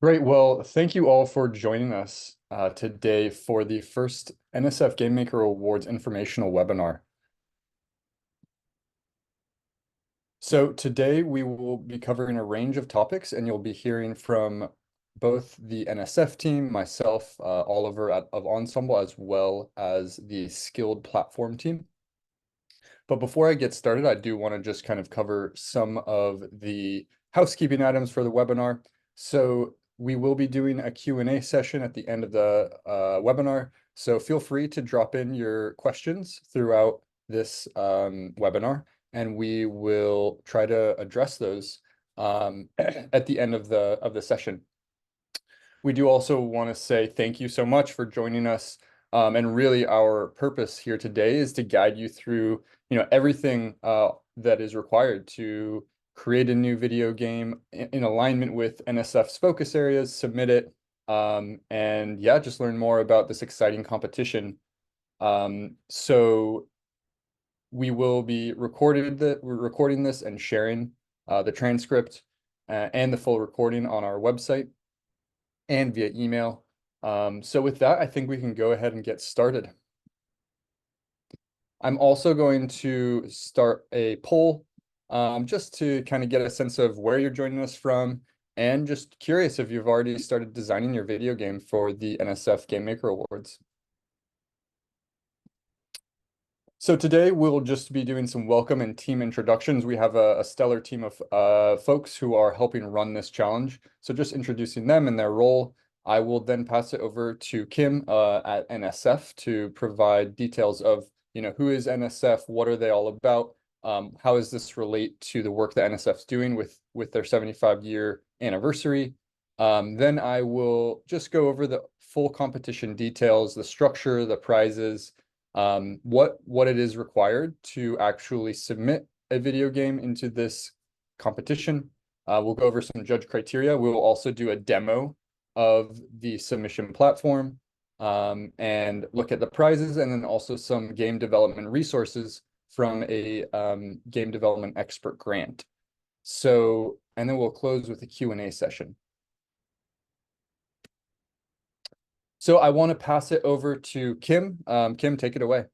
Great. Well, thank you all for joining us today for the first NSF Game Maker Awards informational webinar. So today we will be covering a range of topics, and you'll be hearing from both the NSF team, myself, Oliver of Ensemble, as well as the Skilled Platform team. But before I get started, I do want to just kind of cover some of the housekeeping items for the webinar. So we will be doing a Q&A session at the end of the webinar. So feel free to drop in your questions throughout this webinar, and we will try to address those at the end of the session. We do also want to say thank you so much for joining us. And really our purpose here today is to guide you through, everything that is required to create a new video game in alignment with NSF's focus areas, submit it, and yeah, just learn more about this exciting competition. So we will be recording this and sharing the transcript and the full recording on our website and via email. So with that, I think we can go ahead and get started. I'm also going to start a poll just to kind of get a sense of where you're joining us from, and just curious if you've already started designing your video game for the NSF Game Maker Awards. So today we'll just be doing some welcome and team introductions. We have a stellar team of folks who are helping run this challenge. So just introducing them and their role. I will then pass it over to Kim at NSF to provide details of, who is NSF, what are they all about, how does this relate to the work that NSF's doing with their 75-year anniversary. Then I will just go over the full competition details, the structure, the prizes, what it is required to actually submit a video game into this competition. We'll go over some judge criteria. We will also do a demo of the submission platform, and look at the prizes, and then also some game development resources from a game development expert grant. So, and then we'll close with a Q&A session. So I want to pass it over to Kim. Kim, take it away.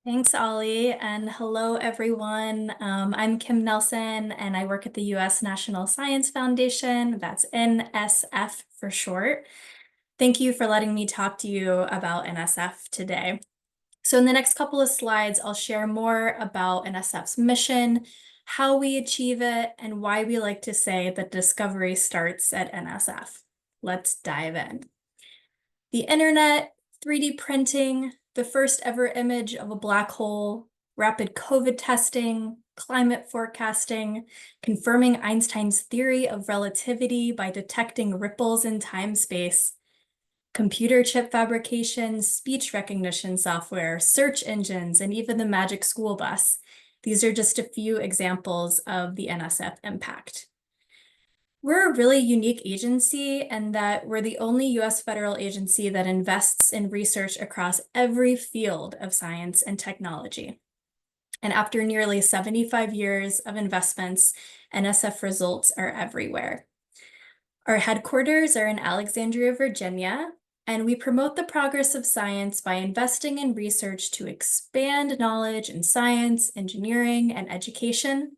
Thanks, Ollie, and hello, everyone. I'm Kim Nelson, and I work at the U.S. National Science Foundation. That's NSF for short. Thank you for letting me talk to you about NSF today. So in the next couple of slides, I'll share more about NSF's mission, how we achieve it, and why we like to say that discovery starts at NSF. Let's dive in. The internet, 3D printing, the first ever image of a black hole, rapid COVID testing, climate forecasting, confirming Einstein's theory of relativity by detecting ripples in time-space, computer chip fabrication, speech recognition software, search engines, and even the magic school bus. These are just a few examples of the NSF impact. We're a really unique agency in that we're the only US federal agency that invests in research across every field of science and technology. And after nearly 75 years of investments, NSF results are everywhere. Our headquarters are in Alexandria, Virginia, and we promote the progress of science by investing in research to expand knowledge in science, engineering, and education.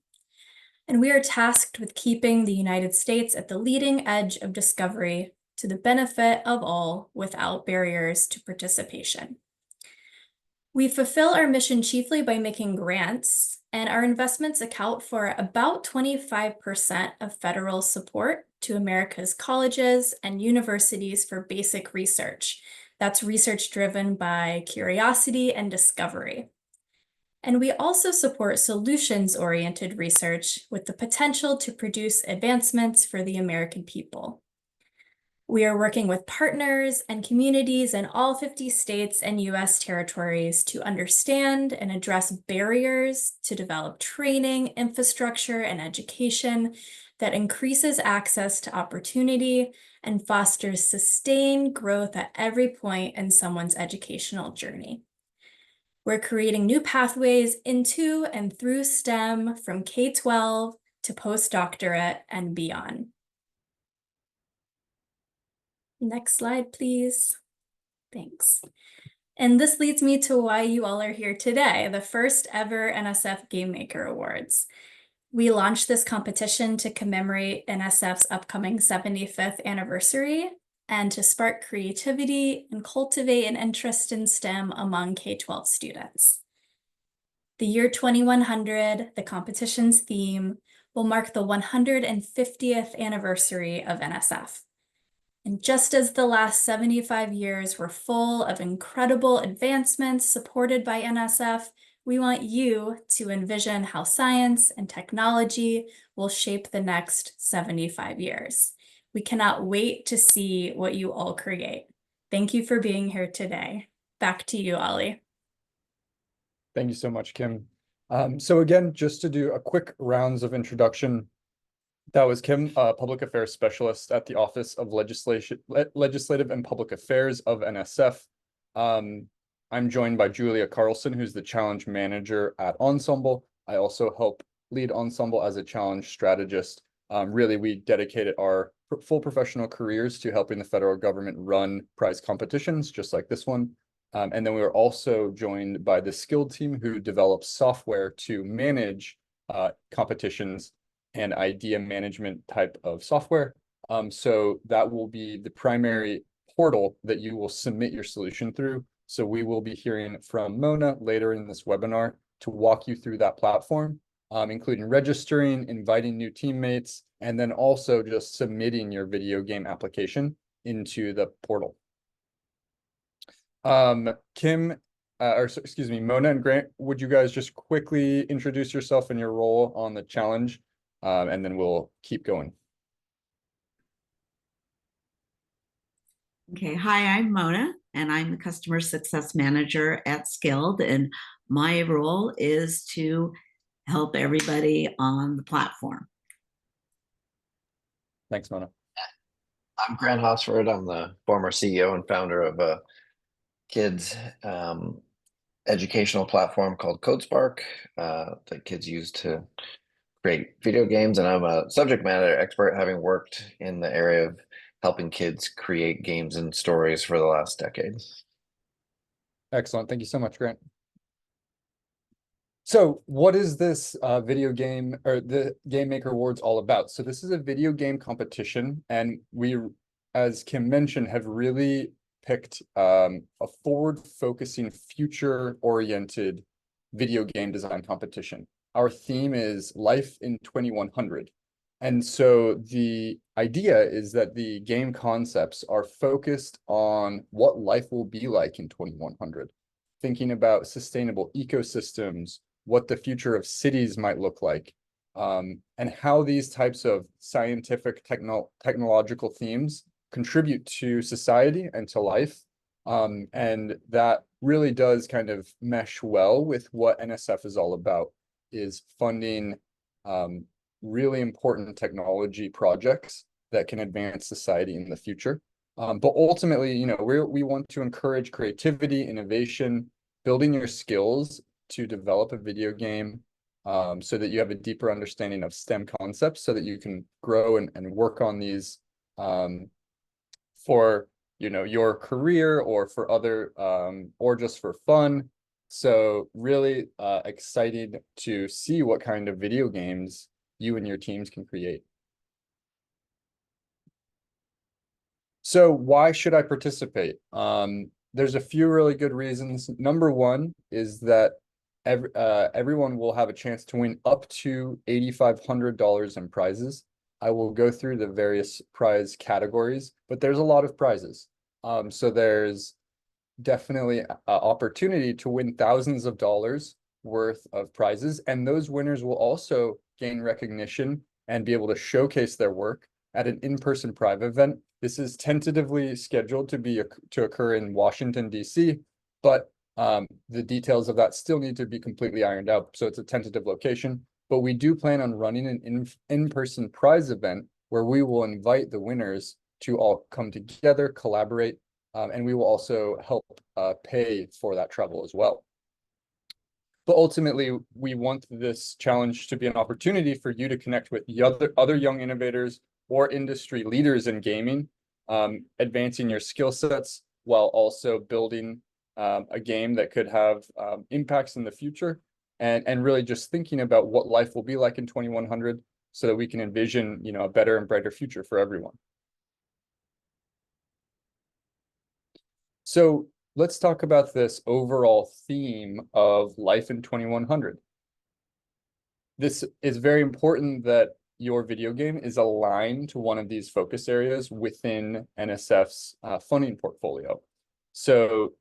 And we are tasked with keeping the United States at the leading edge of discovery to the benefit of all without barriers to participation. We fulfill our mission chiefly by making grants, and our investments account for about 25% of federal support to America's colleges and universities for basic research. That's research driven by curiosity and discovery. And we also support solutions-oriented research with the potential to produce advancements for the American people. We are working with partners and communities in all 50 states and US territories to understand and address barriers to develop training, infrastructure, and education that increases access to opportunity and fosters sustained growth at every point in someone's educational journey. We're creating new pathways into and through STEM from K-12 to postdoctorate and beyond. Next slide, please. Thanks. And this leads me to why you all are here today, the first ever NSF Game Maker Awards. We launched this competition to commemorate NSF's upcoming 75th anniversary and to spark creativity and cultivate an interest in STEM among K-12 students. The year 2100, the competition's theme, will mark the 150th anniversary of NSF. And just as the last 75 years were full of incredible advancements supported by NSF, we want you to envision how science and technology will shape the next 75 years. We cannot wait to see what you all create. Thank you for being here today. Back to you, Ollie. Thank you so much, Kim. So again, just to do a quick rounds of introduction, that was Kim, Public Affairs Specialist at the Office of Legislative and Public Affairs of NSF. I'm joined by Julia Carlson, who's the Challenge Manager at Ensemble. I also help lead Ensemble as a challenge strategist. Really, we dedicated our full professional careers to helping the federal government run prize competitions, just like this one. And then we were also joined by the skilled team who develops software to manage competitions and idea management type of software. So that will be the primary portal that you will submit your solution through. So we will be hearing from Mona later in this webinar to walk you through that platform, including registering, inviting new teammates, and then also just submitting your video game application into the portal. Excuse me, Mona and Grant, would you guys just quickly introduce yourself and your role on the challenge? And then we'll keep going. Okay, hi, I'm Mona, and I'm the Customer Success Manager at Skilled, and my role is to help everybody on the platform. Thanks, Mona. I'm Grant Hosford. I'm the former CEO and founder of a kids educational platform called CodeSpark that kids use to create video games. And I'm a subject matter expert, having worked in the area of helping kids create games and stories for the last decade. Excellent. Thank you so much, Grant. So what is this video game or the Game Maker Awards all about? So this is a video game competition, and we, as Kim mentioned, have really picked a forward-focusing, future-oriented video game design competition. Our theme is Life in 2100. And so the idea is that the game concepts are focused on what life will be like in 2100, thinking about sustainable ecosystems, what the future of cities might look like, and how these types of scientific technological themes contribute to society and to life. And that really does kind of mesh well with what NSF is all about, is funding really important technology projects that can advance society in the future. But ultimately, you know, we want to encourage creativity, innovation, building your skills to develop a video game so that you have a deeper understanding of STEM concepts so that you can grow and work on these for, you know, your career or for other or just for fun. So really excited to see what kind of video games you and your teams can create. So why should I participate? There's a few really good reasons. Number one is that everyone will have a chance to win up to $8,500 in prizes. I will go through the various prize categories, but there's a lot of prizes. So there's definitely an opportunity to win thousands of dollars worth of prizes, and those winners will also gain recognition and be able to showcase their work at an in-person private event. This is tentatively scheduled to occur in Washington, D.C., but the details of that still need to be completely ironed out. So it's a tentative location, but we do plan on running an in-person prize event where we will invite the winners to all come together, collaborate, and we will also help pay for that travel as well. But ultimately, we want this challenge to be an opportunity for you to connect with the other young innovators or industry leaders in gaming advancing your skill sets while also building a game that could have impacts in the future, and really just thinking about what life will be like in 2100 so that we can envision, a better and brighter future for everyone. So let's talk about this overall theme of life in 2100. This is very important that your video game is aligned to one of these focus areas within NSF's funding portfolio. So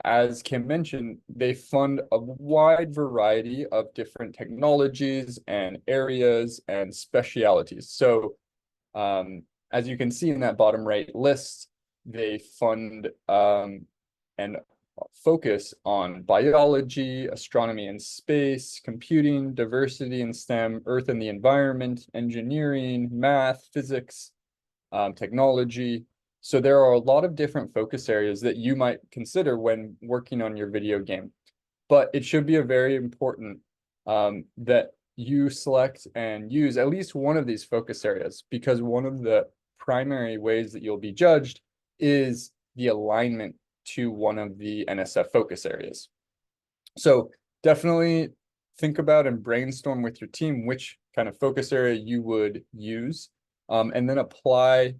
as Kim mentioned, they fund a wide variety of different technologies and areas and specialities. So as you can see in that bottom right list, they fund and focus on biology, astronomy and space, computing, diversity and STEM, Earth and the environment, engineering, math, physics, technology. So there are a lot of different focus areas that you might consider when working on your video game. But it should be a very important that you select and use at least one of these focus areas, because one of the primary ways that you'll be judged is the alignment to one of the NSF focus areas. So definitely think about and brainstorm with your team which kind of focus area you would use, and then apply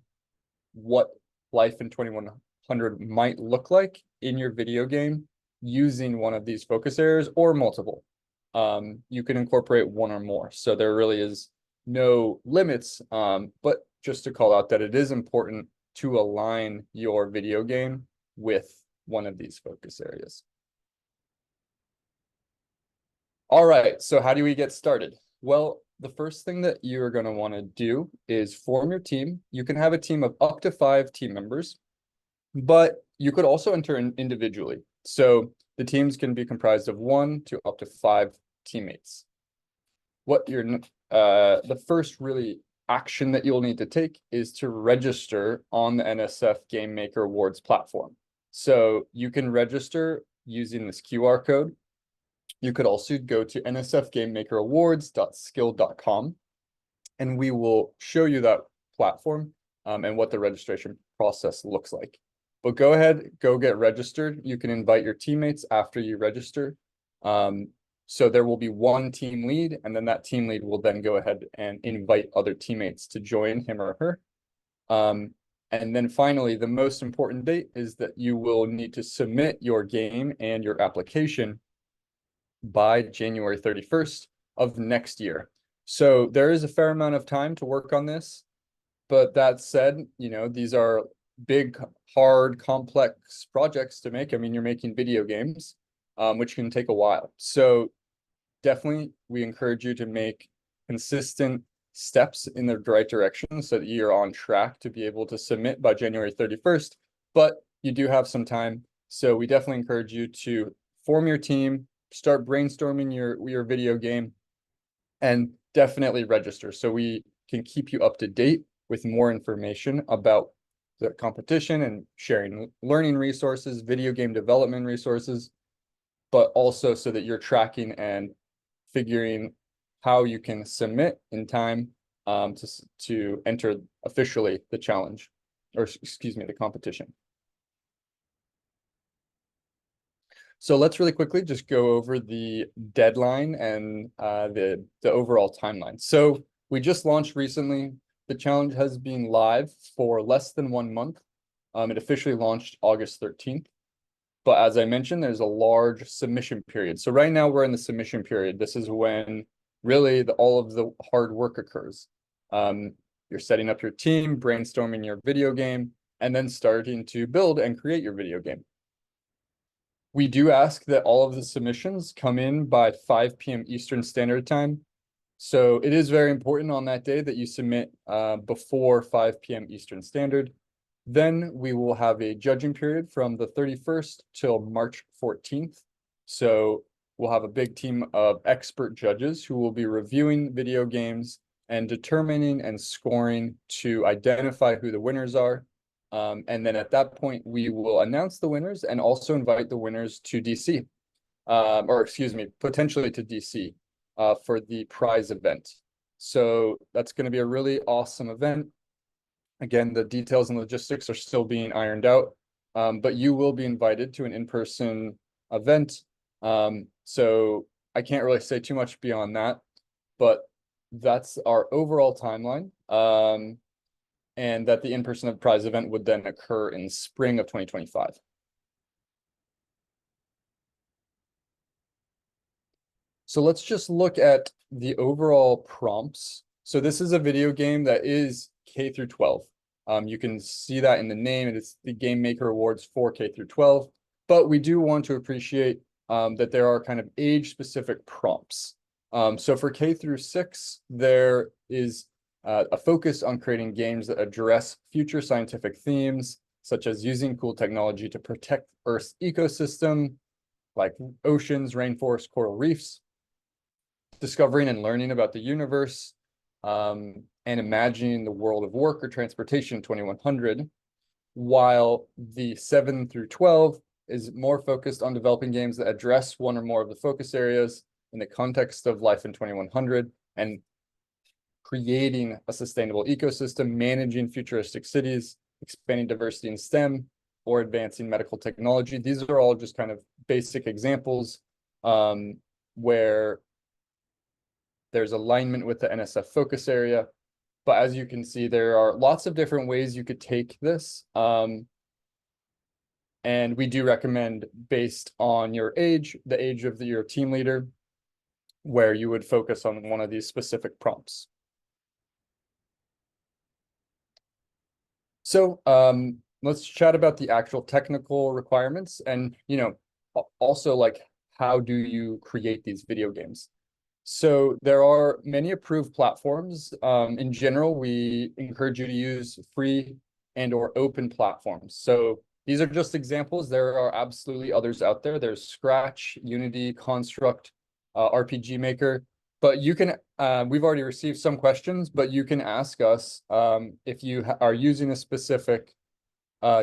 what life in 2100 might look like in your video game using one of these focus areas or multiple. You can incorporate one or more. So there really is no limits, but just to call out that it is important to align your video game with one of these focus areas. All right, so how do we get started? Well, the first thing that you're going to want to do is form your team. You can have a team of up to 5 team members, but you could also enter in individually. So the teams can be comprised of 1 to up to 5 teammates. The first really action that you'll need to take is to register on the NSF Game Maker Awards platform. So you can register using this QR code. You could also go to nsfgamemaker.awards.skill.com, and we will show you that platform and what the registration process looks like. But go ahead, go get registered. You can invite your teammates after you register. So there will be one team lead, and then that team lead will then go ahead and invite other teammates to join him or her. And then finally, the most important date is that you will need to submit your game and your application by January 31st of next year. So there is a fair amount of time to work on this. But that said, these are big, hard, complex projects to make. I mean, you're making video games, which can take a while. So definitely, we encourage you to make consistent steps in the right direction so that you're on track to be able to submit by January 31st. But you do have some time. So we definitely encourage you to form your team, start brainstorming your video game, and definitely register so we can keep you up to date with more information about the competition and sharing learning resources, video game development resources, but also so that you're tracking and figuring how you can submit in time to enter officially the challenge, or excuse me, the competition. So let's really quickly just go over the deadline and the overall timeline. So we just launched recently. The challenge has been live for less than 1 month. It officially launched August 13th. But as I mentioned, there's a large submission period. So right now we're in the submission period. This is when really all of the hard work occurs. You're setting up your team, brainstorming your video game, and then starting to build and create your video game. We do ask that all of the submissions come in by 5 p.m. Eastern Standard Time. So it is very important on that day that you submit before 5 p.m. Eastern Standard. Then we will have a judging period from the 31st till March 14th. So we'll have a big team of expert judges who will be reviewing video games and determining and scoring to identify who the winners are. And then at that point, we will announce the winners and also invite the winners to DC, or excuse me, potentially to DC for the prize event. So that's going to be a really awesome event. Again, the details and logistics are still being ironed out, but you will be invited to an in-person event. So I can't really say too much beyond that, but that's our overall timeline. And that the in-person prize event would then occur in spring of 2025. So let's just look at the overall prompts. So this is a video game that is K through 12. You can see that in the name, and it's the Game Maker Awards for K through 12. But we do want to appreciate that there are kind of age-specific prompts. So for K through 6, there is a focus on creating games that address future scientific themes, such as using cool technology to protect Earth's ecosystem, like oceans, rainforests, coral reefs, discovering and learning about the universe, and imagining the world of work or transportation 2100, while the 7 through 12 is more focused on developing games that address one or more of the focus areas in the context of life in 2100 and creating a sustainable ecosystem, managing futuristic cities, expanding diversity in STEM, or advancing medical technology. These are all just kind of basic examples where there's alignment with the NSF focus area. But as you can see, there are lots of different ways you could take this. And we do recommend, based on your age, the age of your team leader, where you would focus on one of these specific prompts. So let's chat about the actual technical requirements and, also like, how do you create these video games? So there are many approved platforms. In general, we encourage you to use free and or open platforms. So these are just examples. There are absolutely others out there. There's Scratch, Unity, Construct, RPG Maker. But you can, we've already received some questions, but you can ask us if you are using a specific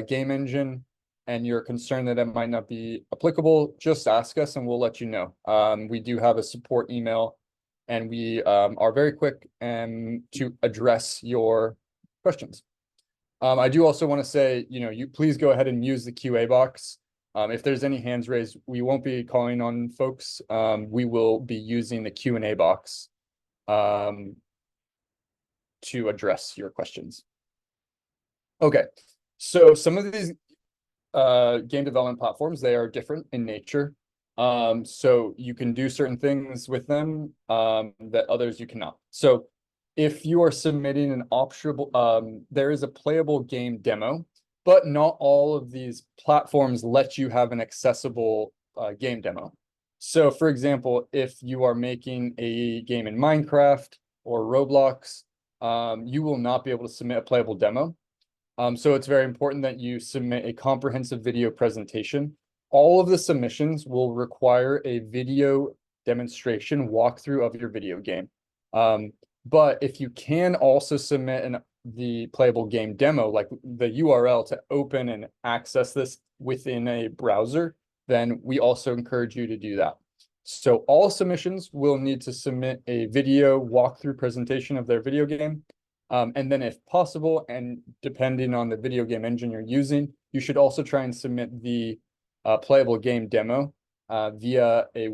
game engine and you're concerned that it might not be applicable, just ask us and we'll let you know. We do have a support email and we are very quick to address your questions. I do also want to say, you please go ahead and use the QA box. If there's any hands raised, we won't be calling on folks. We will be using the Q&A box to address your questions. Okay, so some of these game development platforms, they are different in nature. So you can do certain things with them that others you cannot. So if you are submitting an optional, there is a playable game demo, but not all of these platforms let you have an accessible game demo. So for example, if you are making a game in Minecraft or Roblox, you will not be able to submit a playable demo. So it's very important that you submit a comprehensive video presentation. All of the submissions will require a video demonstration walkthrough of your video game. But if you can also submit the playable game demo, like the URL to open and access this within a browser, then we also encourage you to do that. So all submissions will need to submit a video walkthrough presentation of their video game. And then if possible, and depending on the video game engine you're using, you should also try and submit the playable game demo via a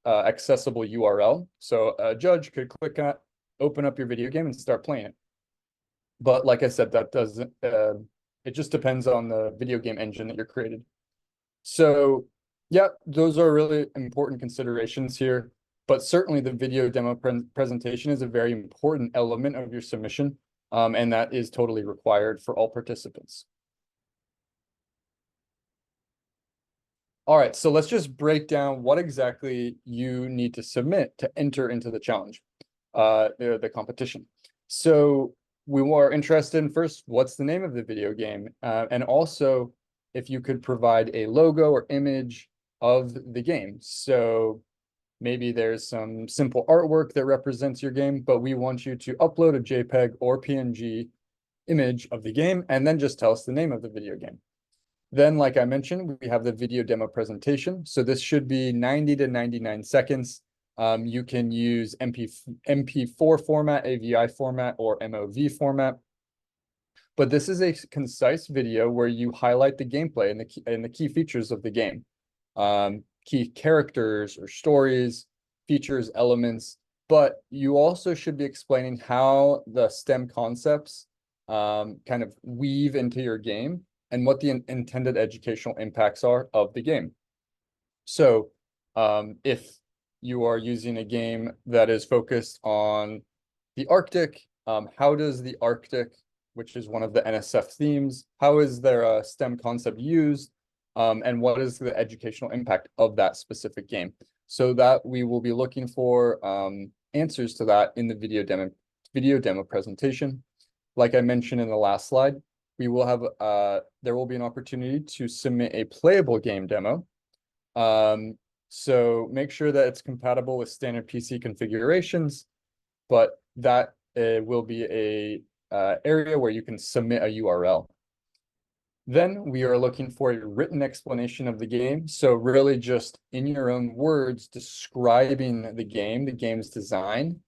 accessible URL. So a judge could click on it, open up your video game and start playing it. But like I said, that doesn't, it just depends on the video game engine that you're created. So yeah, those are really important considerations here. But certainly the video demo presentation is a very important element of your submission, and that is totally required for all participants. All right, so let's just break down what exactly you need to submit to enter into the challenge, the competition. So we were interested in first, what's the name of the video game? And also if you could provide a logo or image of the game. So maybe there's some simple artwork that represents your game, but we want you to upload a JPEG or PNG image of the game and then just tell us the name of the video game. Then, like I mentioned, we have the video demo presentation. So this should be 90 to 99 seconds. You can use MP4 format, AVI format, or MOV format. but this is a concise video where you highlight the gameplay and the key features of the game. Key characters or stories, features, elements, but you also should be explaining how the STEM concepts kind of weave into your game and what the intended educational impacts are of the game. So if you are using a game that is focused on the Arctic, how does the Arctic, which is one of the NSF themes, how is their STEM concept used, and what is the educational impact of that specific game? So that we will be looking for answers to that in the video demo presentation. Like I mentioned in the last slide, we will have there will be an opportunity to submit a playable game demo. So make sure that it's compatible with standard PC configurations, but that will be a area where you can submit a URL. Then we are looking for a written explanation of the game. So really just in your own words, describing the game's design,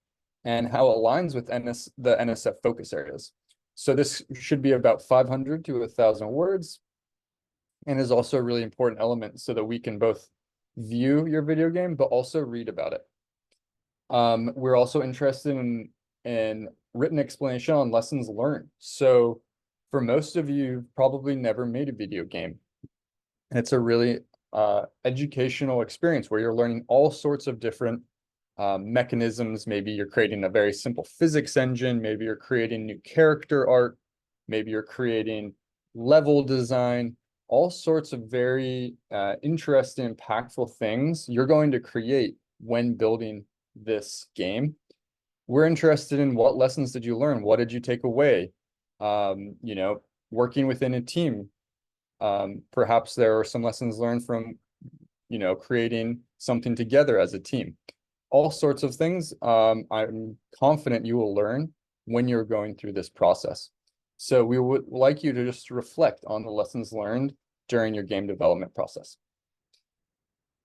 and how it aligns with the NSF focus areas. So this should be about 500 to 1,000 words, and is also a really important element so that we can both view your video game, but also read about it. We're also interested in written explanation on lessons learned. So for most of you, you've probably never made a video game. And it's a really educational experience where you're learning all sorts of different mechanisms. Maybe you're creating a very simple physics engine. Maybe you're creating new character art. Maybe you're creating level design. All sorts of very interesting, impactful things you're going to create when building this game. We're interested in what lessons did you learn? What did you take away? You know, working within a team. Perhaps there are some lessons learned from, you know, creating something together as a team. All sorts of things I'm confident you will learn when you're going through this process. So we would like you to just reflect on the lessons learned during your game development process.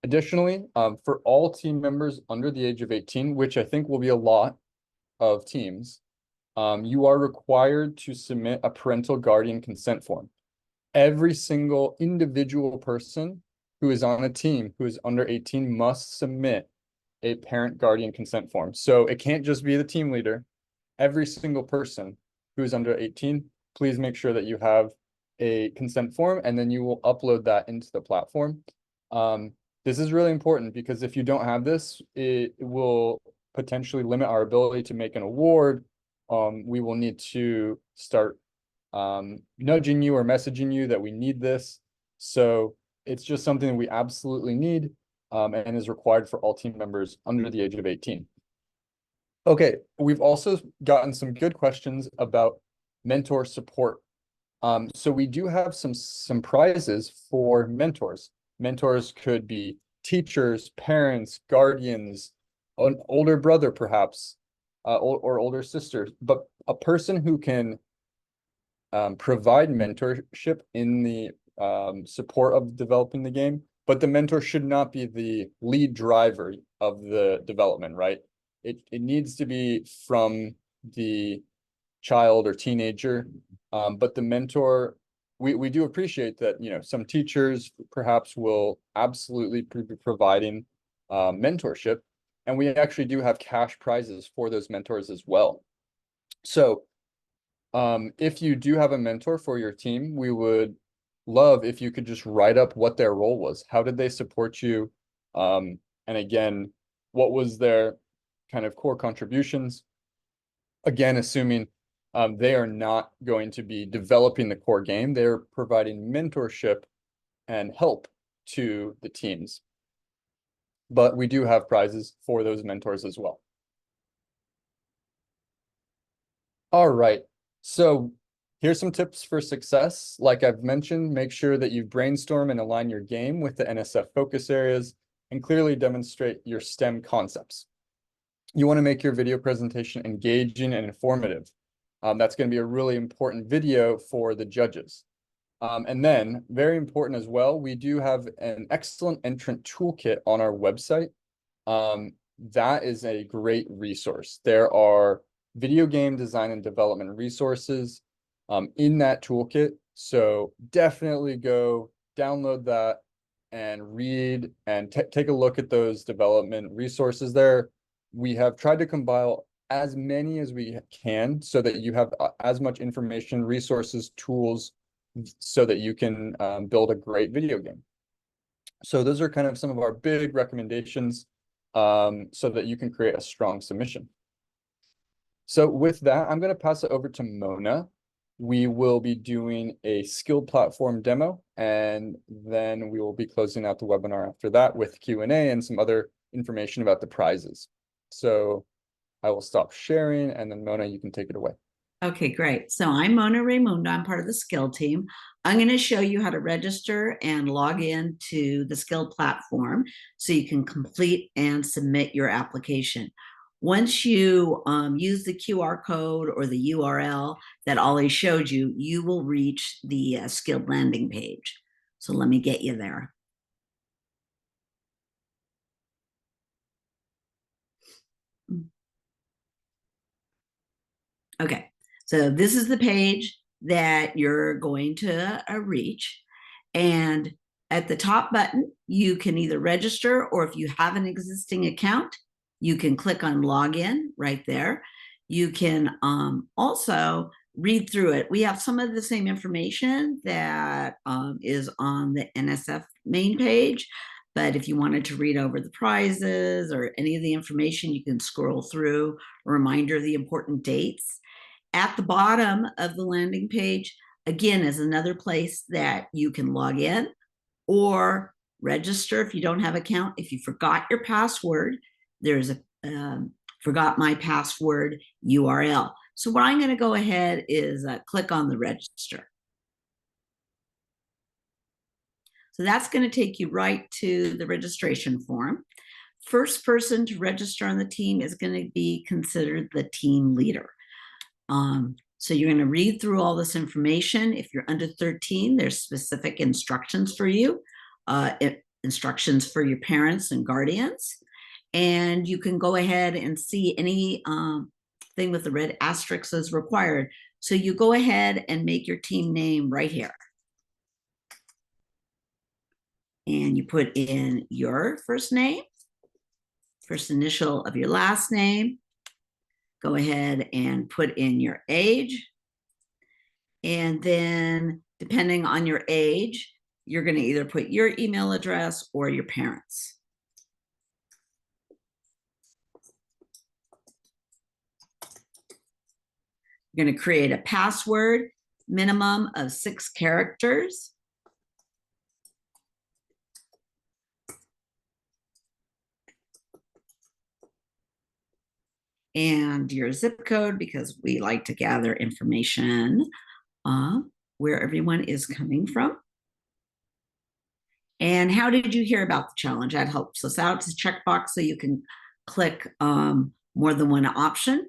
Additionally, for all team members under the age of 18, which I think will be a lot of teams, you are required to submit a parental guardian consent form. Every single individual person who is on a team who is under 18 must submit a parent guardian consent form. So it can't just be the team leader. Every single person who is under 18, please make sure that you have a consent form, and then you will upload that into the platform. This is really important because if you don't have this, it will potentially limit our ability to make an award. We will need to start nudging you or messaging you that we need this. So it's just something that we absolutely need and is required for all team members under the age of 18. Okay, we've also gotten some good questions about mentor support. So we do have some prizes for mentors. Mentors could be teachers, parents, guardians, an older brother perhaps, or older sister, but a person who can provide mentorship in the support of developing the game, but the mentor should not be the lead driver of the development, right? It needs to be from the child or teenager, but the mentor, we do appreciate that, you know, some teachers perhaps will absolutely be providing mentorship, and we actually do have cash prizes for those mentors as well. So if you do have a mentor for your team, we would love if you could just write up what their role was. How did they support you? And again, what was their kind of core contributions? Again, assuming they are not going to be developing the core game, they're providing mentorship and help to the teams. But we do have prizes for those mentors as well. All right, so here's some tips for success. Like I've mentioned, make sure that you brainstorm and align your game with the NSF focus areas and clearly demonstrate your STEM concepts. You want to make your video presentation engaging and informative. That's going to be a really important video for the judges. And then, very important as well, we do have an excellent entrant toolkit on our website. That is a great resource. There are video game design and development resources. in that toolkit. So definitely go download that and read and take a look at those development resources there. We have tried to compile as many as we can so that you have as much information, resources, tools, so that you can build a great video game. So those are kind of some of our big recommendations so that you can create a strong submission. So with that, I'm going to pass it over to Mona. We will be doing a skill platform demo, and then we will be closing out the webinar after that with Q&A and some other information about the prizes. So I will stop sharing, and then Mona, you can take it away. Okay, great. So I'm Mona Raimundo. I'm part of the Skill team. I'm going to show you how to register and log in to the Skill platform so you can complete and submit your application. Once you use the QR code or the URL that Ollie showed you, you will reach the Skilled landing page. So let me get you there. Okay, so this is the page that you're going to reach. And at the top button, you can either register, or if you have an existing account, you can click on login right there. You can also read through it. We have some of the same information that is on the NSF main page. But if you wanted to read over the prizes or any of the information, you can scroll through. A reminder of the important dates. At the bottom of the landing page, again, is another place that you can log in or register if you don't have an account. If you forgot your password, there's a forgot my password URL. So what I'm going to go ahead is click on the register. So that's going to take you right to the registration form. First person to register on the team is going to be considered the team leader. So you're going to read through all this information. If you're under 13, there's specific instructions for you, instructions for your parents and guardians. And you can go ahead and see any thing with the red asterisk is required. So you go ahead and make your team name right here. And you put in your first name, first initial of your last name. Go ahead and put in your age. And then depending on your age, you're going to either put your email address or your parents. You're going to create a password, minimum of 6 characters. And your zip code, because we like to gather information where everyone is coming from. And how did you hear about the challenge? That helps us out. It's a checkbox so you can click more than one option.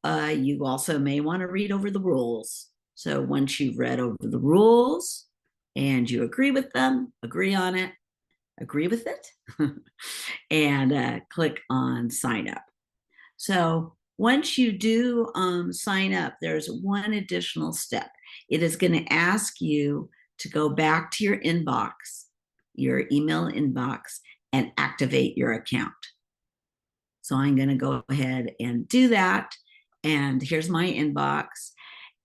You also may want to read over the rules. So once you've read over the rules and you agree with them, agree on it, agree with it, and click on sign up. So once you do sign up, there's one additional step. It is going to ask you to go back to your inbox, your email inbox, and activate your account. So I'm going to go ahead and do that. And here's my inbox.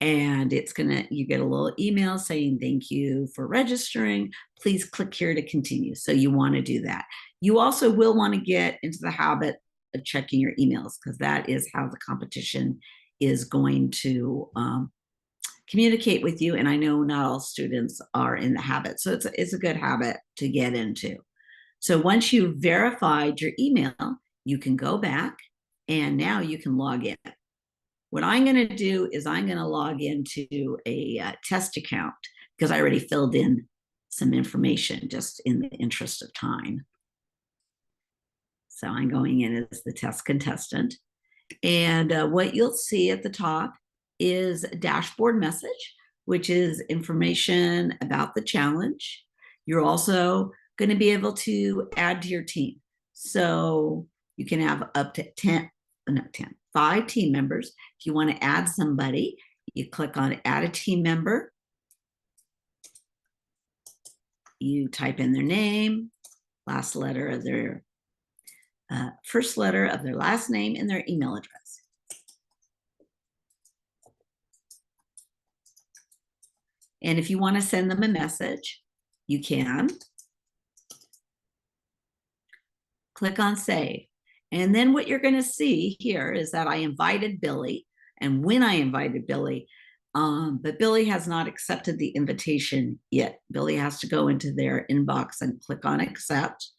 And it's you get a little email saying, thank you for registering. Please click here to continue. So you want to do that. You also will want to get into the habit of checking your emails, because that is how the competition is going to communicate with you. And I know not all students are in the habit. So it's a good habit to get into. So once you've verified your email, you can go back and now you can log in. What I'm going to do is I'm going to log into a test account because I already filled in some information just in the interest of time. So I'm going in as the test contestant. And what you'll see at the top is a dashboard message, which is information about the challenge. You're also going to be able to add to your team. So you can have up to 5 team members. If you want to add somebody, You click on add a team member. You type in their name, last letter of their first letter of their last name, and their email address. And if you want to send them a message, you can. Click on save. And then what you're going to see here is that I invited Billy. And when I invited Billy, but Billy has not accepted the invitation yet. Billy has to go into their inbox and click on accept.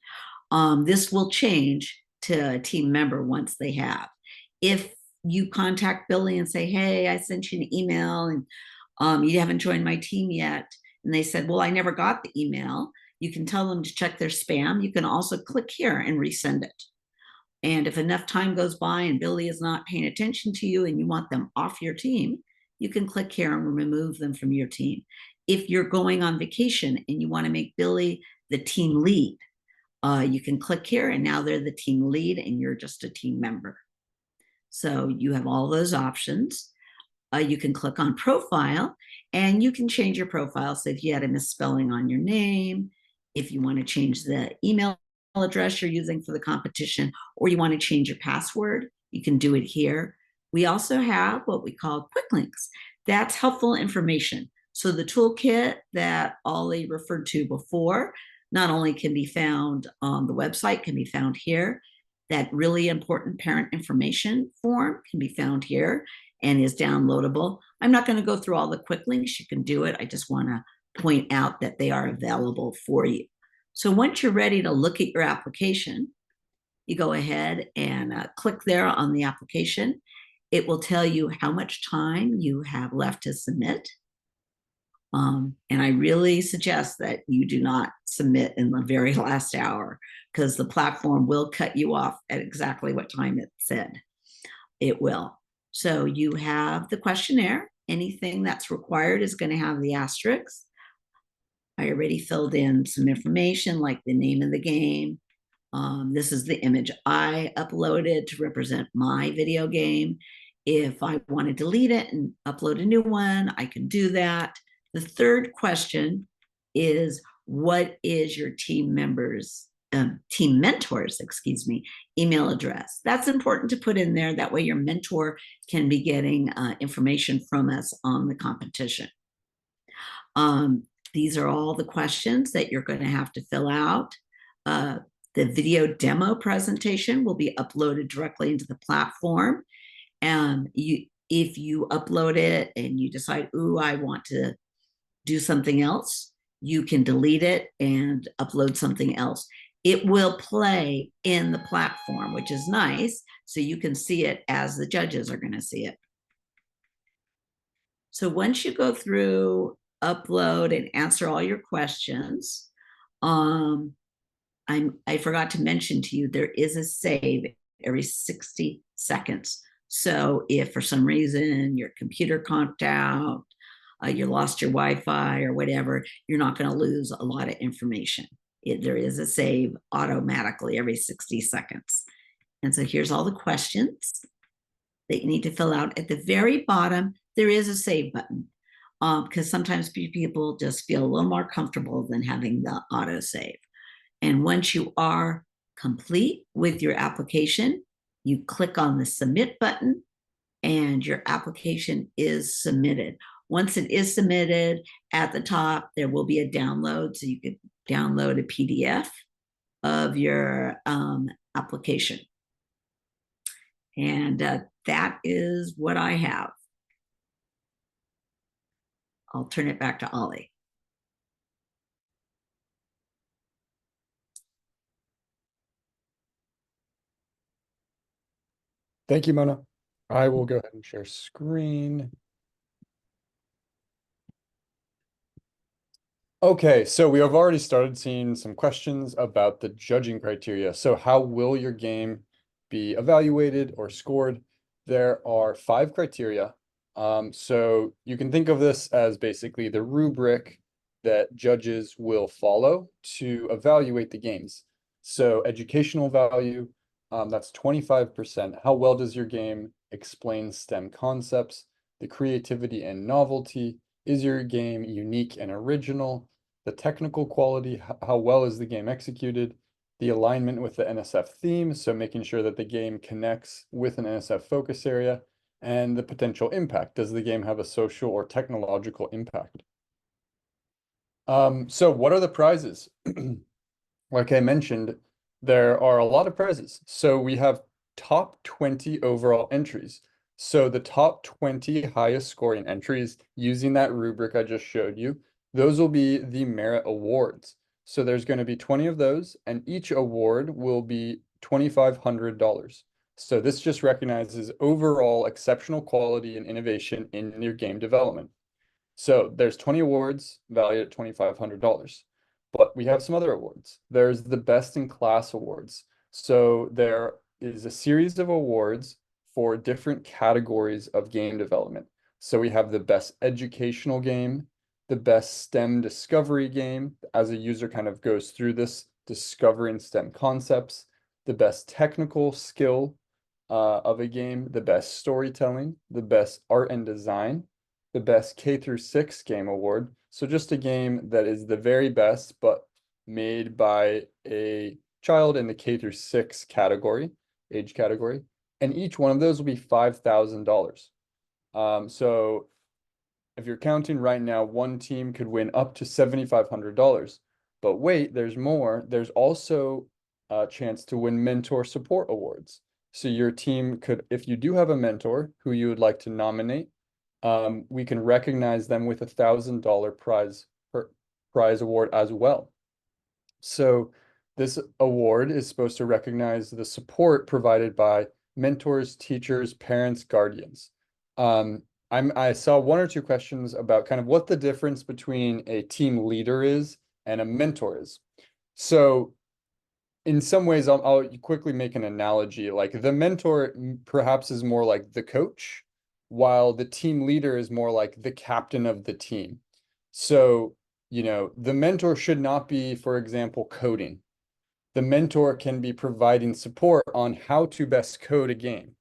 This will change to a team member once they have. If you contact Billy and say, hey, I sent you an email and you haven't joined my team yet, and they said, well, I never got the email, you can tell them to check their spam. You can also click here and resend it. And if enough time goes by and Billy is not paying attention to you and you want them off your team, you can click here and remove them from your team. If you're going on vacation and you want to make Billy the team lead, you can click here and now they're the team lead and you're just a team member. So you have all those options. You can click on profile and you can change your profile. So if you had a misspelling on your name, if you want to change the email address you're using for the competition, or you want to change your password, you can do it here. We also have what we call quick links. That's helpful information. So the toolkit that Ollie referred to before not only can be found on the website, can be found here. That really important parent information form can be found here and is downloadable. I'm not going to go through all the quick links. You can do it. I just want to point out that they are available for you. So once you're ready to look at your application, you go ahead and click there on the application. It will tell you how much time you have left to submit. And I really suggest that you do not submit in the very last hour, because the platform will cut you off at exactly what time it said it will. So you have the questionnaire. Anything that's required is going to have the asterisks. I already filled in some information like the name of the game. This is the image I uploaded to represent my video game. If I want to delete it and upload a new one, I can do that. The third question is, what is your team mentor's, email address? That's important to put in there. That way your mentor can be getting information from us on the competition. These are all the questions that you're going to have to fill out. The video demo presentation will be uploaded directly into the platform. And if you upload it and you decide, ooh, I want to do something else, you can delete it and upload something else. It will play in the platform, which is nice. So you can see it as the judges are going to see it. So once you go through, upload, and answer all your questions, I forgot to mention to you, there is a save every 60 seconds. So if for some reason your computer conked out, you lost your Wi-Fi or whatever, you're not going to lose a lot of information. There is a save automatically every 60 seconds. And so here's all the questions that you need to fill out. At the very bottom, there is a save button, because sometimes people just feel a little more comfortable than having the auto save. And once you are complete with your application, you click on the submit button and your application is submitted. Once it is submitted, at the top, there will be a download. So you could download a PDF of your application. And that is what I have. I'll turn it back to Ollie. Thank you, Mona. I will go ahead and share screen. Okay, so we have already started seeing some questions about the judging criteria. So how will your game be evaluated or scored? There are 5 criteria. So you can think of this as basically the rubric that judges will follow to evaluate the games. So educational value, that's 25%. How well does your game explain STEM concepts? the creativity and novelty. Is your game unique and original? The technical quality, how well is the game executed? The alignment with the NSF theme, so making sure that the game connects with an NSF focus area, and the potential impact. Does the game have a social or technological impact? So what are the prizes? Like I mentioned, there are a lot of prizes. So we have top 20 overall entries. So the top 20 highest scoring entries using that rubric I just showed you, those will be the merit awards. So there's going to be 20 of those, and each award will be $2,500. So this just recognizes overall exceptional quality and innovation in your game development. So there's 20 awards valued at $2,500. But we have some other awards. There's the Best in Class awards. So there is a series of awards for different categories of game development. So we have the Best Educational Game, the Best STEM Discovery Game, as a user kind of goes through this, discovering STEM concepts, the Best Technical Skill of a game, the Best Storytelling, the Best Art and Design, the Best K through 6 Game Award. So just a game that is the very best, but made by a child in the K through 6 category, age category. And each one of those will be $5,000. So if you're counting right now, one team could win up to $7,500. But wait, there's more. There's also a chance to win mentor support awards. So your team could, if you do have a mentor who you would like to nominate, we can recognize them with $1,000 prize award as well. So this award is supposed to recognize the support provided by mentors, teachers, parents, guardians. I saw one or two questions about kind of what the difference between a team leader is and a mentor is. So in some ways, I'll quickly make an analogy. Like the mentor perhaps is more like the coach, while the team leader is more like the captain of the team. So, the mentor should not be, for example, coding. The mentor can be providing support on how to best code a game.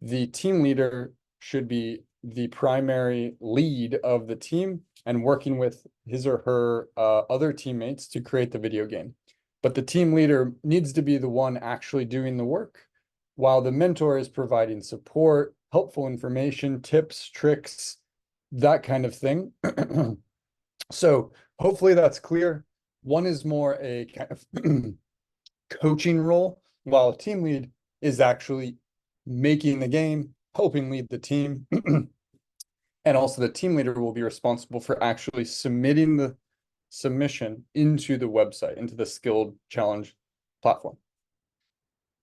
The team leader should be the primary lead of the team and working with his or her other teammates to create the video game. But the team leader needs to be the one actually doing the work, while the mentor is providing support, helpful information, tips, tricks, that kind of thing. So hopefully that's clear. One is more a kind of coaching role, while a team lead is actually making the game, helping lead the team. And also the team leader will be responsible for actually submitting the submission into the website, into the skilled challenge platform.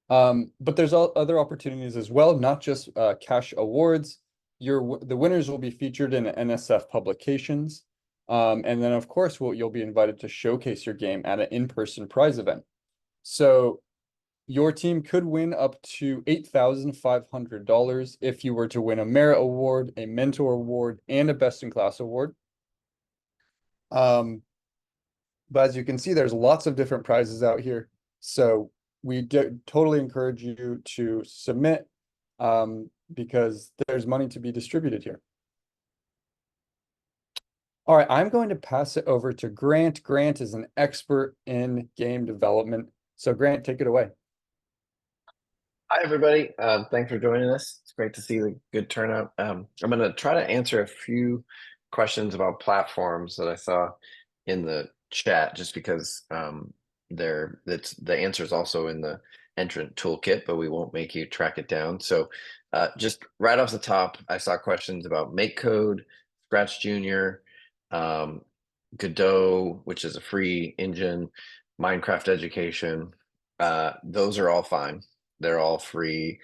But there's other opportunities as well, not just cash awards. The winners will be featured in NSF publications. And then of course, you'll be invited to showcase your game at an in-person prize event. So your team could win up to $8,500 if you were to win a merit award, a mentor award, and a best in class award. But as you can see, there's lots of different prizes out here. So we totally encourage you to submit because there's money to be distributed here. All right, I'm going to pass it over to Grant. Grant is an expert in game development. So Grant, take it away. Hi, everybody. Thanks for joining us. It's great to see the good turnout. I'm going to try to answer a few questions about platforms that I saw in the chat, just because the answer is also in the entrant toolkit, but we won't make you track it down. So just right off the top, I saw questions about MakeCode, Scratch Junior, Godot, which is a free engine, Minecraft Education. Those are all fine. They're all free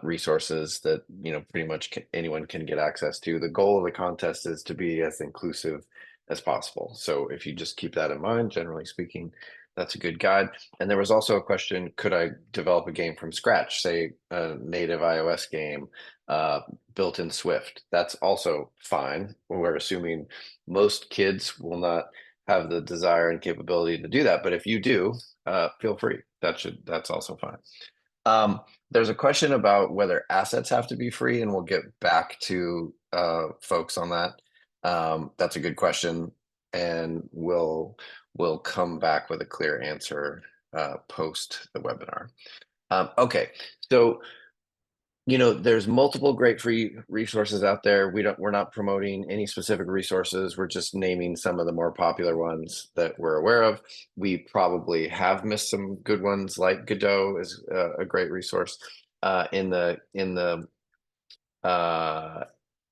resources that pretty much anyone can get access to. The goal of the contest is to be as inclusive as possible. So if you just keep that in mind, generally speaking, that's a good guide. And there was also a question, could I develop a game from scratch, say a native iOS game built in Swift? That's also fine. We're assuming most kids will not have the desire and capability to do that. But if you do, feel free. That's also fine. There's a question about whether assets have to be free, and we'll get back to folks on that. That's a good question, and we'll come back with a clear answer post the webinar. Okay, so there's multiple great free resources out there. We're not promoting any specific resources. We're just naming some of the more popular ones that we're aware of. We probably have missed some good ones, like Godot is a great resource in the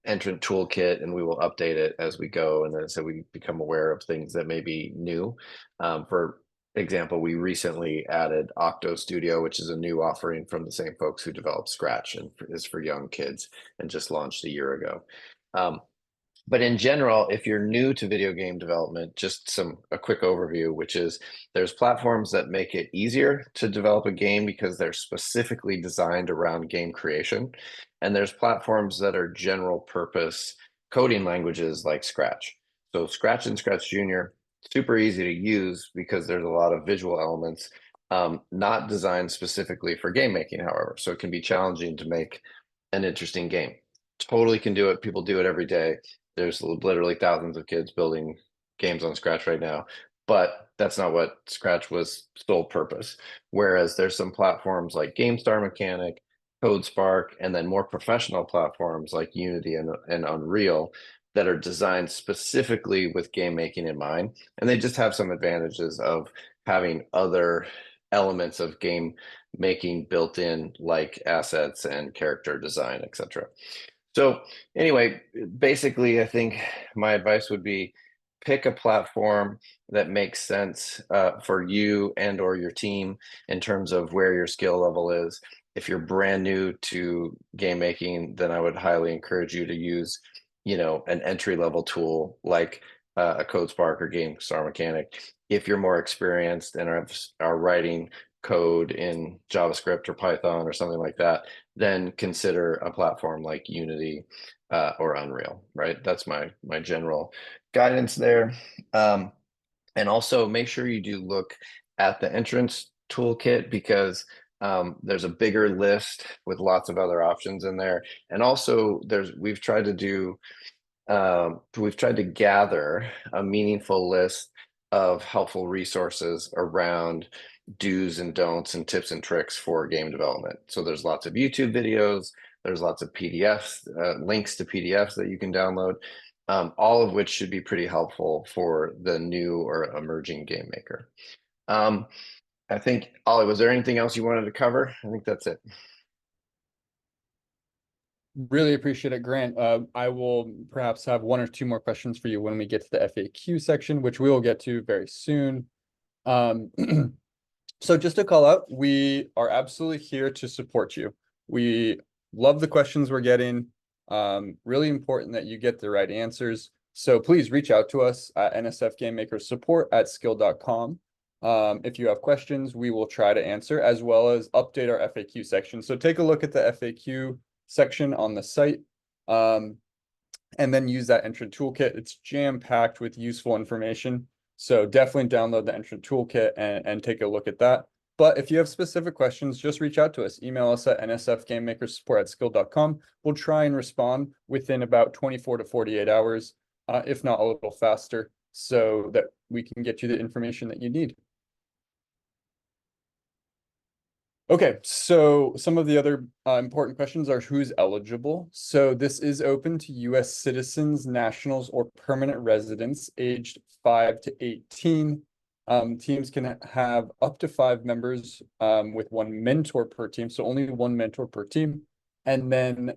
entrant toolkit, and we will update it as we go, and then so we become aware of things that may be new. For example, we recently added Octo Studio, which is a new offering from the same folks who developed Scratch and is for young kids and just launched a year ago. But in general, if you're new to video game development, just a quick overview, which is there's platforms that make it easier to develop a game because they're specifically designed around game creation. And there's platforms that are general purpose coding languages like Scratch. So Scratch and Scratch Junior, super easy to use because there's a lot of visual elements, not designed specifically for game making, however. So it can be challenging to make an interesting game. Totally can do it. People do it every day. There's literally thousands of kids building games on Scratch right now, but that's not what Scratch was sole purpose. Whereas there's some platforms like GameStar Mechanic, CodeSpark, and then more professional platforms like Unity and Unreal that are designed specifically with game making in mind. And they just have some advantages of having other elements of game making built in, like assets and character design, etc. So anyway, basically, I think my advice would be pick a platform that makes sense for you and or your team in terms of where your skill level is. If you're brand new to game making, then I would highly encourage you to use, an entry-level tool like a CodeSpark or GameStar Mechanic. If you're more experienced and are writing code in JavaScript or Python or something like that, then consider a platform like Unity or Unreal, right? That's my general guidance there. And also make sure you do look at the entrance toolkit, because there's a bigger list with lots of other options in there. And also we've tried to gather a meaningful list of helpful resources around do's and don'ts and tips and tricks for game development. So there's lots of YouTube videos, there's lots of PDFs, links to PDFs that you can download, all of which should be pretty helpful for the new or emerging game maker. I think, Ollie, was there anything else you wanted to cover? I think that's it. Really appreciate it, Grant. I will perhaps have one or two more questions for you when we get to the FAQ section, which we will get to very soon. So just to call out, we are absolutely here to support you. We love the questions we're getting. Really important that you get the right answers. So please reach out to us at NSF Game Maker support@skill.com. If you have questions, we will try to answer, as well as update our FAQ section. So take a look at the FAQ section on the site, and then use that entrant toolkit. It's jam-packed with useful information. So definitely download the entrant toolkit and take a look at that. But if you have specific questions, just reach out to us. Email us at nsfgamemakersupport@skill.com. We'll try and respond within about 24 to 48 hours, if not a little faster, so that we can get you the information that you need. Okay, so some of the other important questions are who's eligible. So this is open to US citizens, nationals, or permanent residents aged 5 to 18. Teams can have up to 5 members with 1 mentor per team, so only 1 mentor per team. And then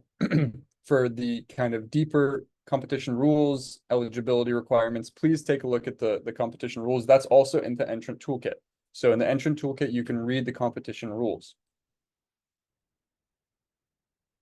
for the kind of deeper competition rules, eligibility requirements, please take a look at the competition rules. That's also in the entrant toolkit. So in the entrant toolkit, you can read the competition rules.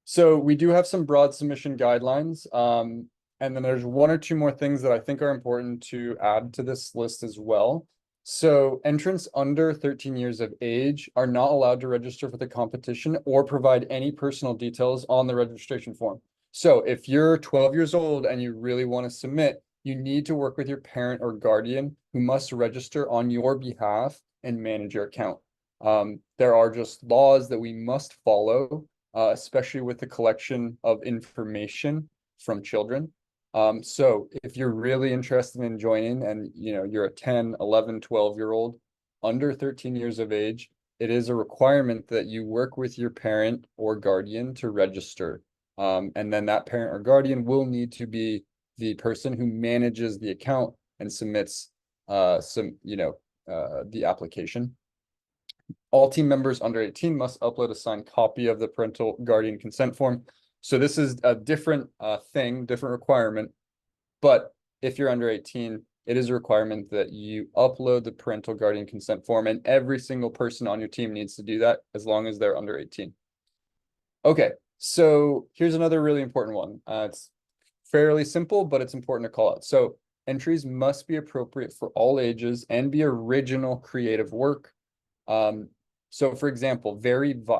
So we do have some broad submission guidelines. And then there's 1 or 2 more things that I think are important to add to this list as well. So entrants under 13 years of age are not allowed to register for the competition or provide any personal details on the registration form. So if you're 12 years old and you really want to submit, you need to work with your parent or guardian, who must register on your behalf and manage your account. There are just laws that we must follow, especially with the collection of information from children. So if you're really interested in joining and you're a 10, 11, 12-year-old under 13 years of age, it is a requirement that you work with your parent or guardian to register. And then that parent or guardian will need to be the person who manages the account and submits the application. All team members under 18 must upload a signed copy of the parental guardian consent form. So this is a different different requirement. But if you're under 18, it is a requirement that you upload the parental guardian consent form, and every single person on your team needs to do that as long as they're under 18. Okay, so here's another really important one. It's fairly simple, but it's important to call out. So entries must be appropriate for all ages and be original creative work. So for example,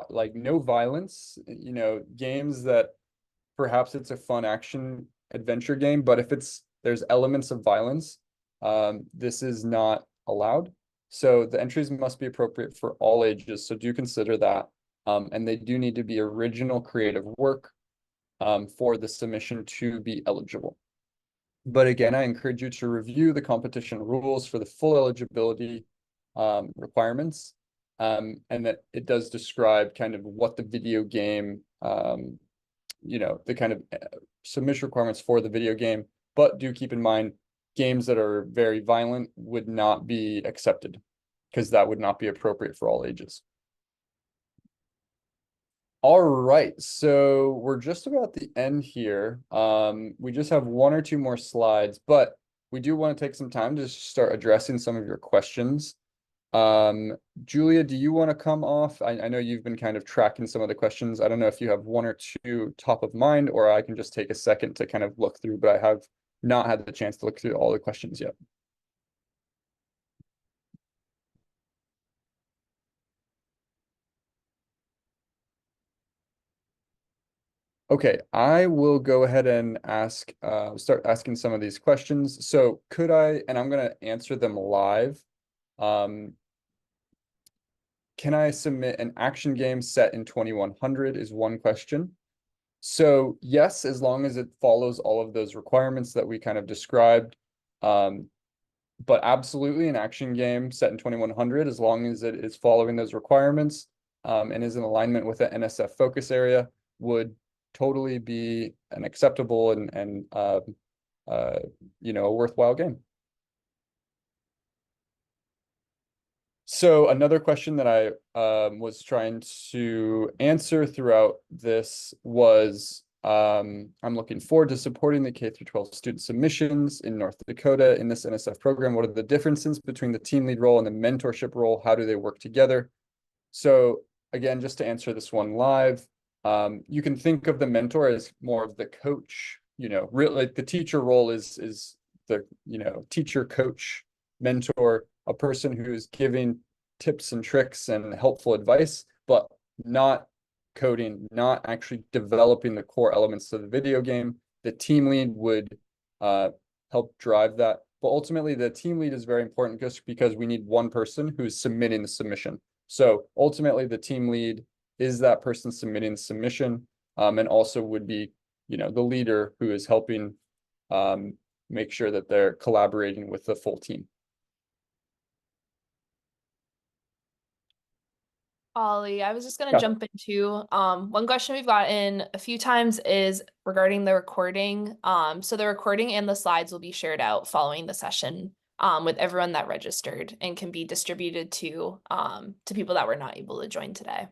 like no violence, games that perhaps it's a fun action adventure game, but if there's elements of violence, this is not allowed. So the entries must be appropriate for all ages. So do consider that. And they do need to be original creative work for the submission to be eligible. But again, I encourage you to review the competition rules for the full eligibility requirements. And that it does describe kind of what the video game, the kind of submission requirements for the video game. But do keep in mind, games that are very violent would not be accepted because that would not be appropriate for all ages. All right, so we're just about the end here. We just have one or two more slides, but we do want to take some time to start addressing some of your questions. Julia, do you want to come off? I know you've been kind of tracking some of the questions. I don't know if you have one or two top of mind, or I can just take a second to kind of look through, but I have not had the chance to look through all the questions yet. Okay, I will go ahead and start asking some of these questions. So and I'm going to answer them live. Can I submit an action game set in 2100 is one question. So yes, as long as it follows all of those requirements that we kind of described. But absolutely an action game set in 2100, as long as it is following those requirements and is in alignment with the NSF focus area, would totally be an acceptable and a worthwhile game. So another question that I was trying to answer throughout this was, I'm looking forward to supporting the K-12 student submissions in North Dakota in this NSF program. What are the differences between the team lead role and the mentorship role? How do they work together? So again, just to answer this one live, you can think of the mentor as more of the coach, really like the teacher role is the, teacher, coach, mentor, a person who's giving tips and tricks and helpful advice, but not coding, not actually developing the core elements of the video game. The team lead would help drive that. But ultimately, the team lead is very important just because we need one person who's submitting the submission. So ultimately, the team lead is that person submitting the submission, and also would be, the leader who is helping make sure that they're collaborating with the full team. Ollie, I was just going to Yeah. jump into one question we've gotten a few times is regarding the recording. So the recording and the slides will be shared out following the session with everyone that registered and can be distributed to people that were not able to join today.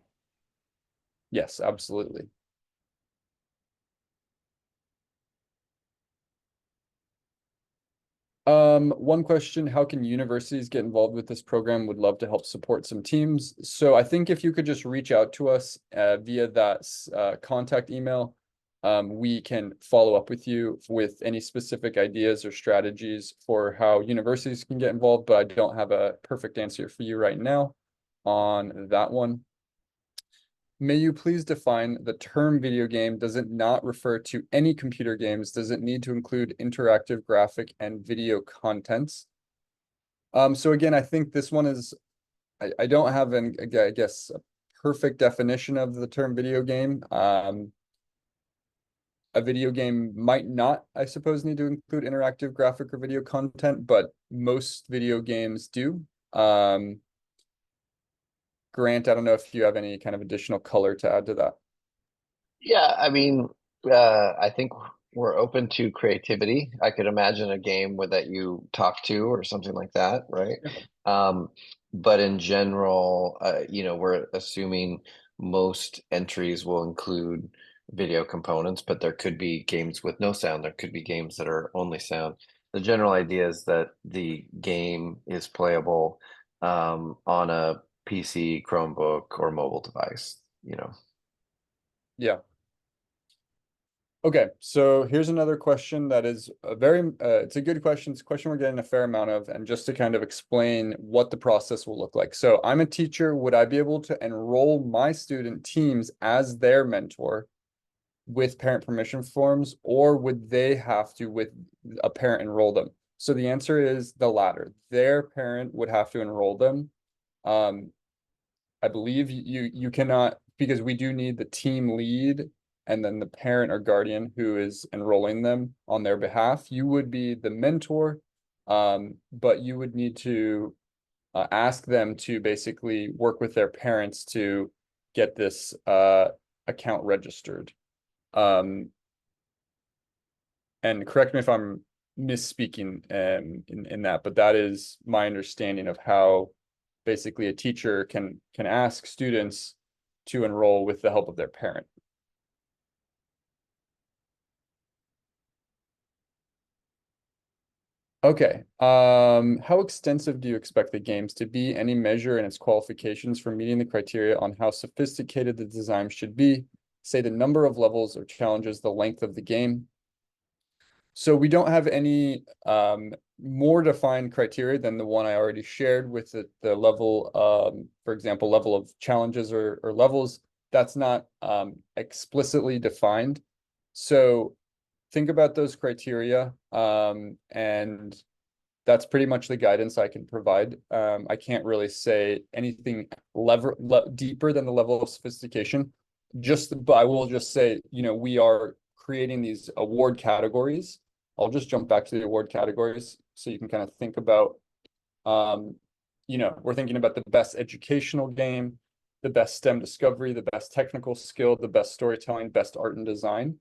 Yes, absolutely. One question, how can universities get involved with this program? Would love to help support some teams. So I think if you could just reach out to us via that contact email, we can follow up with you with any specific ideas or strategies for how universities can get involved, but I don't have a perfect answer for you right now on that one. May you please define the term video game? Does it not refer to any computer games? Does it need to include interactive graphic and video contents? So again, I think this one is I don't have I guess a perfect definition of the term video game. A video game might not, I suppose, need to include interactive graphic or video content, but most video games do. Grant, I don't know if you have any kind of additional color to add to that. Yeah, I mean, I think we're open to creativity. I could imagine a game with that you talk to or something like that, right? Um, but in general, we're assuming most entries will include video components, but there could be games with no sound. There could be games that are only sound. The general idea is that the game is playable on a PC, Chromebook, or mobile device, Yeah. Okay, so here's another question that is it's a good question. It's a question we're getting a fair amount of, and just to kind of explain what the process will look like. So I'm a teacher. Would I be able to enroll my student teams as their mentor with parent permission forms, or would they have to, with a parent, enroll them? So the answer is the latter. Their parent would have to enroll them. I believe you cannot, because we do need the team lead and then the parent or guardian who is enrolling them on their behalf. You would be the mentor, but you would need to ask them to basically work with their parents to get this account registered. And correct me if I'm misspeaking in that, but that is my understanding of how basically a teacher can ask students to enroll with the help of their parent. Okay, how extensive do you expect the games to be? Any measure in its qualifications for meeting the criteria on how sophisticated the design should be? Say the number of levels or challenges, the length of the game. So we don't have any more defined criteria than the one I already shared with the level, for example, level of challenges or levels. That's not explicitly defined. So think about those criteria, and that's pretty much the guidance I can provide. I can't really say anything deeper than the level of sophistication. But I will just say, we are creating these award categories. I'll just jump back to the award categories so you can kind of think about, we're thinking about the best educational game, the best STEM discovery, the best technical skill, the best storytelling, best art and design.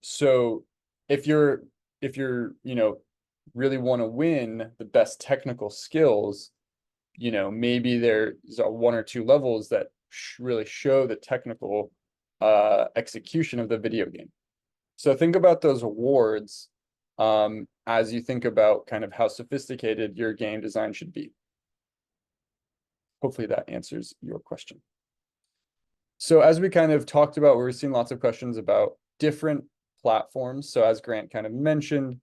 So if you're, really want to win the best technical skills, maybe there's one or two levels that really show the technical execution of the video game. So think about those awards as you think about kind of how sophisticated your game design should be. Hopefully that answers your question. So as we kind of talked about, we're seeing lots of questions about different platforms. So as Grant kind of mentioned,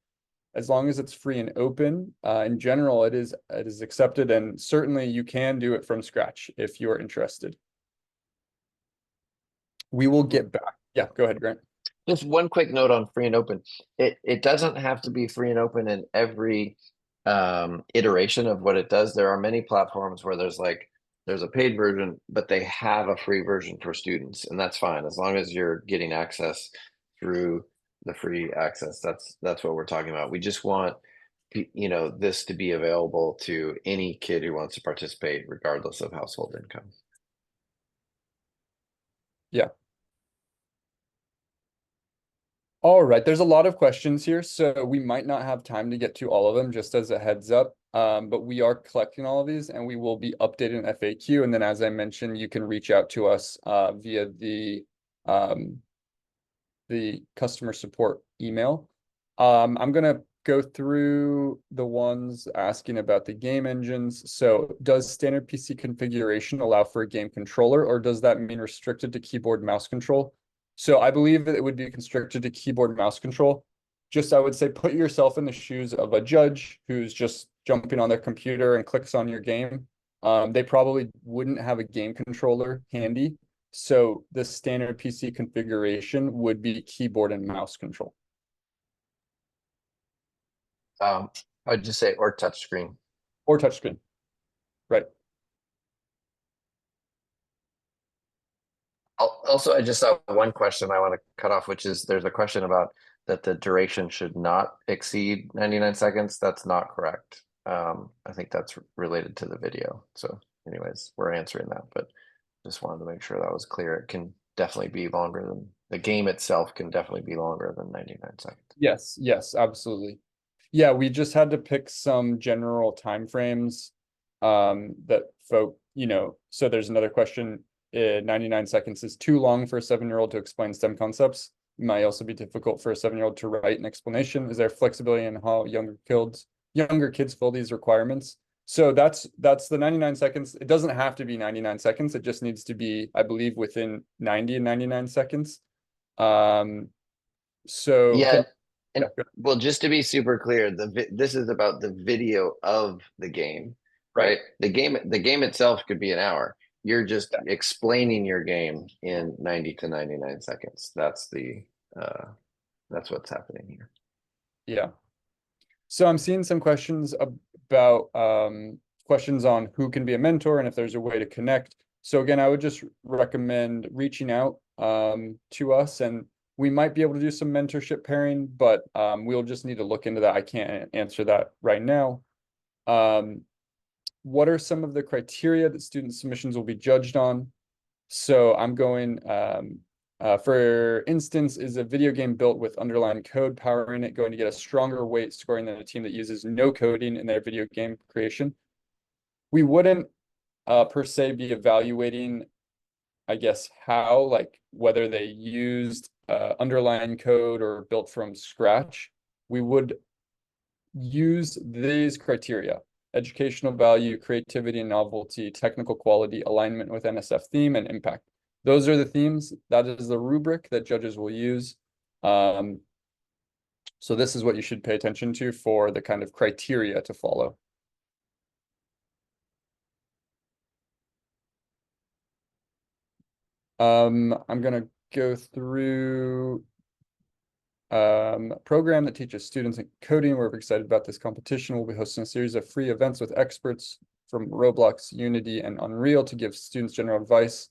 as long as it's free and open, in general, it is accepted, and certainly you can do it from scratch if you're interested. We will get back. Yeah, go ahead, Grant. Just one quick note on free and open. It doesn't have to be free and open in every iteration of what it does. There are many platforms where there's a paid version, but they have a free version for students, and that's fine as long as you're getting access through the free access. That's what we're talking about. We just want this to be available to any kid who wants to participate, regardless of household income. Yeah. All right, there's a lot of questions here, so we might not have time to get to all of them, just as a heads up. But we are collecting all of these, and we will be updating FAQ. And then, as I mentioned, you can reach out to us via the customer support email. I'm gonna go through the ones asking about the game engines. So does standard PC configuration allow for a game controller, or does that mean restricted to keyboard mouse control? So I believe that it would be constricted to keyboard mouse control. Just, I would say, put yourself in the shoes of a judge who's just jumping on their computer and clicks on your game. They probably wouldn't have a game controller handy. So the standard PC configuration would be keyboard and mouse control. I'd just say or touchscreen. Or touchscreen. Right. Also, I just saw one question I want to cut off, which is there's a question about that the duration should not exceed 99 seconds. That's not correct. I think that's related to the video. So anyways, we're answering that, but just wanted to make sure that was clear. It can definitely be longer than the game itself can definitely be longer than 99 seconds. Yes, yes, absolutely. Yeah, we just had to pick some general timeframes that folk, so there's another question. 99 seconds is too long for a 7-year-old to explain STEM concepts. It might also be difficult for a 7-year-old to write an explanation. Is there flexibility in how younger kids fill these requirements? So that's the 99 seconds. It doesn't have to be 99 seconds. It just needs to be, I believe, within 90 and 99 seconds. So Yeah, and yeah, well, just to be super clear, this is about the video of the game, right? The game itself could be an hour. You're just explaining your game in 90 to 99 seconds. That's what's happening here. yeah. So I'm seeing some questions about questions on who can be a mentor and if there's a way to connect. So again, I would just recommend reaching out to us, and we might be able to do some mentorship pairing, but we'll just need to look into that. I can't answer that right now. What are some of the criteria that student submissions will be judged on? So I'm going, for instance, is a video game built with underlying code powering it going to get a stronger weight scoring than a team that uses no coding in their video game creation? We wouldn't per se be evaluating, I guess, how, like whether they used underlying code or built from scratch. We would use these criteria: educational value, creativity and novelty, technical quality, alignment with NSF theme, and impact. Those are the themes. That is the rubric that judges will use. So this is what you should pay attention to for the kind of criteria to follow. I'm gonna go through a program that teaches students coding. We're excited about this competition. We'll be hosting a series of free events with experts from Roblox, Unity, and Unreal to give students general advice.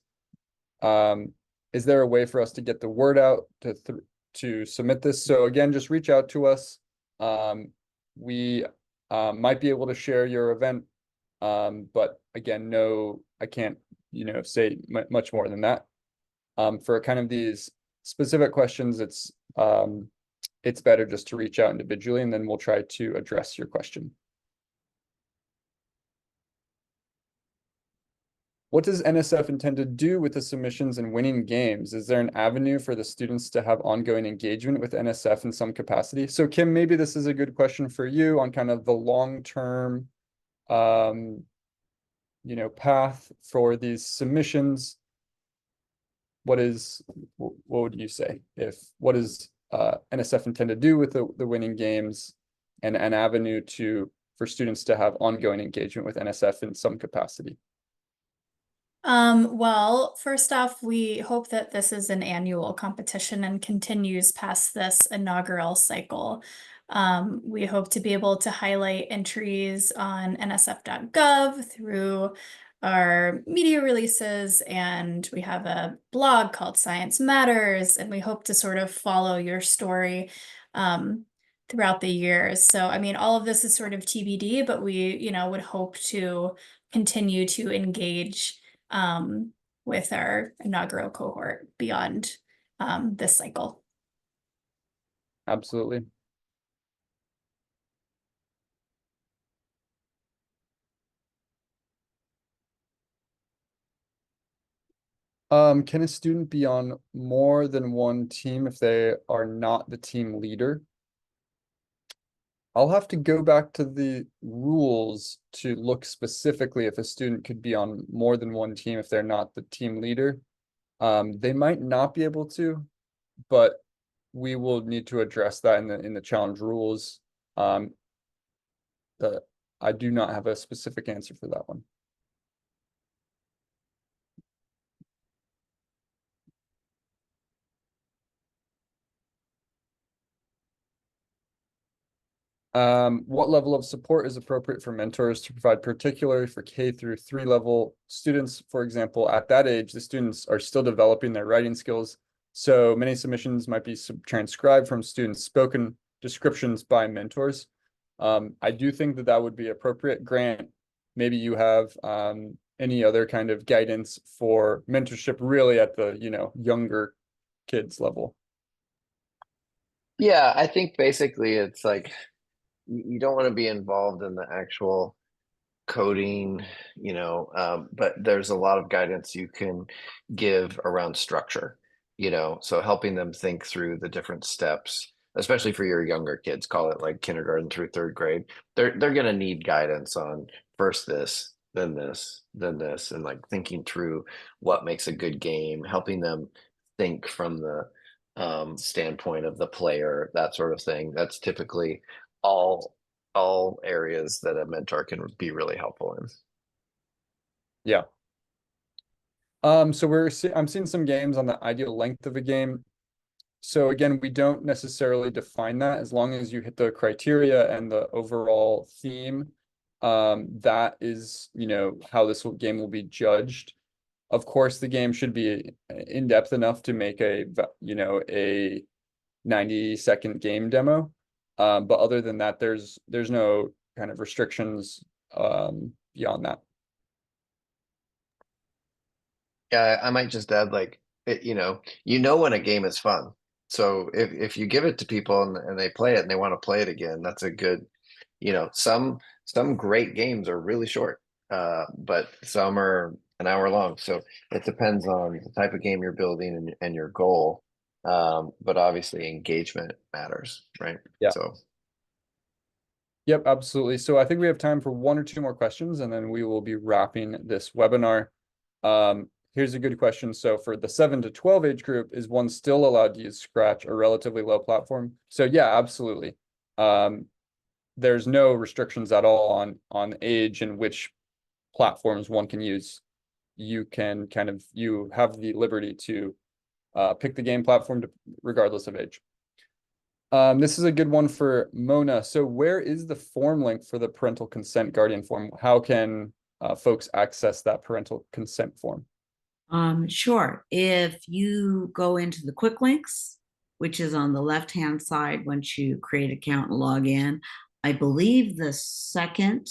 Is there a way for us to get the word out to submit this? So again, just reach out to us. We might be able to share your event, but again, no, I can't, say much more than that. For kind of these specific questions, it's better just to reach out individually, and then we'll try to address your question. What does NSF intend to do with the submissions and winning games? Is there an avenue for the students to have ongoing engagement with NSF in some capacity? So Kim, maybe this is a good question for you on kind of the long-term, path for these submissions. What would you say what does NSF intend to do with the winning games, and an avenue for students to have ongoing engagement with NSF in some capacity? Well, first off, we hope that this is an annual competition and continues past this inaugural cycle. We hope to be able to highlight entries on nsf.gov through our media releases, and we have a blog called Science Matters, and we hope to sort of follow your story throughout the years. So, I mean, all of this is sort of TBD, but we, would hope to continue to engage with our inaugural cohort beyond this cycle. Absolutely. Can a student be on more than one team if they are not the team leader? I'll have to go back to the rules to look specifically if a student could be on more than one team if they're not the team leader. They might not be able to, but we will need to address that in the challenge rules. I do not have a specific answer for that one. What level of support is appropriate for mentors to provide, particularly for K through 3 level students? For example, at that age, the students are still developing their writing skills. So many submissions might be transcribed from students' spoken descriptions by mentors. I do think that that would be appropriate. Grant, maybe you have any other kind of guidance for mentorship really at the, younger kids level. Yeah, I think basically it's like you don't want to be involved in the actual coding, but there's a lot of guidance you can give around structure, so helping them think through the different steps, especially for your younger kids, call it like kindergarten through third grade. They're going to need guidance on first this, then this, then this, and like thinking through what makes a good game, helping them think from the standpoint of the player, that sort of thing. That's typically all areas that a mentor can be really helpful in. Yeah. So I'm seeing some games on the ideal length of a game. So again, we don't necessarily define that as long as you hit the criteria and the overall theme. That is, how this game will be judged. Of course, the game should be in-depth enough to make a 90-second game demo. But other than that, there's no kind of restrictions beyond that. Yeah, I might just add like when a game is fun. So if you give it to people and they play it and they want to play it again, that's a good, some great games are really short, but some are an hour long. So it depends on the type of game you're building and your goal. But obviously engagement matters, right? Yeah. So Yep, absolutely. So I think we have time for 1 or 2 more questions, and then we will be wrapping this webinar. Here's a good question. So for the 7 to 12 age group, is one still allowed to use Scratch, a relatively low platform? So yeah, absolutely. There's no restrictions at all on age and which platforms one can use. You have the liberty to pick the game platform regardless of age. This is a good one for Mona. So where is the form link for the parental consent guardian form? How can folks access that parental consent form? Sure. If you go into the quick links, which is on the left-hand side once you create an account and log in, I believe the second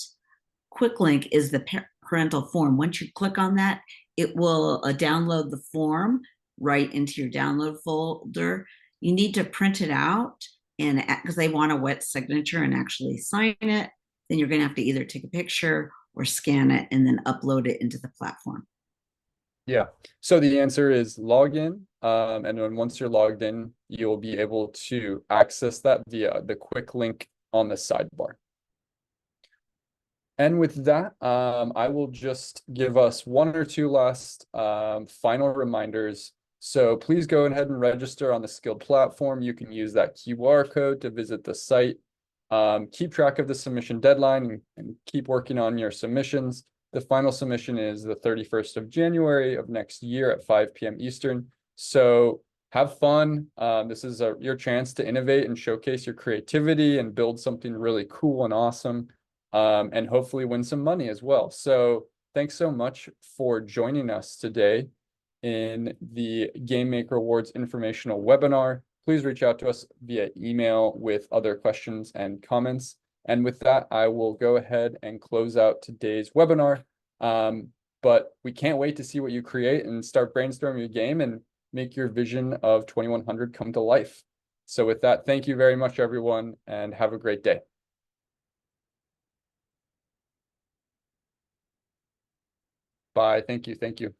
quick link is the parental form. Once you click on that, it will download the form right into your download folder. You need to print it out, and because they want a wet signature and actually sign it, then you're going to have to either take a picture or scan it and then upload it into the platform. Yeah. So the answer is log in. And then once you're logged in, you'll be able to access that via the quick link on the sidebar. And with that, I will just give us 1 or 2 last final reminders. So please go ahead and register on the Skilled platform. You can use that QR code to visit the site. Keep track of the submission deadline and keep working on your submissions. The final submission is the 31st of January of next year at 5 p.m. Eastern. So have fun. This is your chance to innovate and showcase your creativity and build something really cool and awesome, and hopefully win some money as well. So thanks so much for joining us today in the Game Maker Awards informational webinar. Please reach out to us via email with other questions and comments. And with that, I will go ahead and close out today's webinar. But we can't wait to see what you create and start brainstorming your game and make your vision of 2100 come to life. So with that, thank you very much, everyone, and have a great day. Bye. Thank you. Thank you.